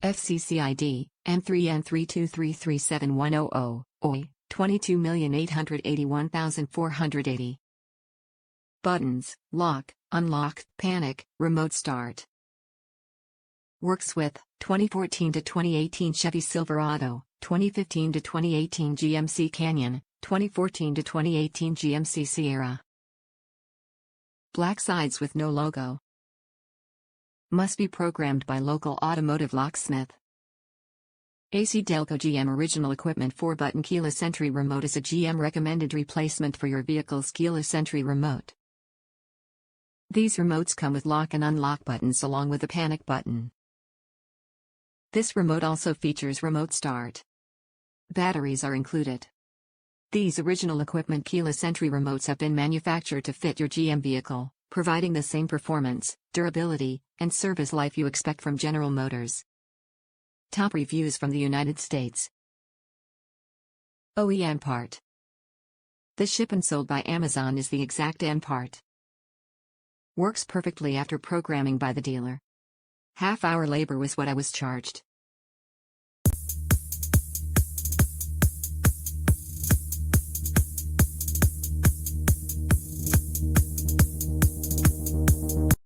FCCID, M3N3233710, OI, 22,881,480. Buttons: lock, unlock, panic, remote start. Works with 2014 to 2018 Chevy Silverado, 2015 to 2018 GMC Canyon, 2014 to 2018 GMC Sierra. Black sides with no logo. Must be programmed by local automotive locksmith. AC Delco GM original equipment 4-button keyless entry remote is a GM recommended replacement for your vehicle's keyless entry remote. These remotes come with lock and unlock buttons along with a panic button. This remote also features remote start. Batteries are included. These original equipment keyless entry remotes have been manufactured to fit your GM vehicle, providing the same performance, durability, and service life you expect from General Motors. Top reviews from the United States. OEM part. The ship and sold by Amazon is the exact end part. Works perfectly after programming by the dealer. Half-hour labor was what I was charged.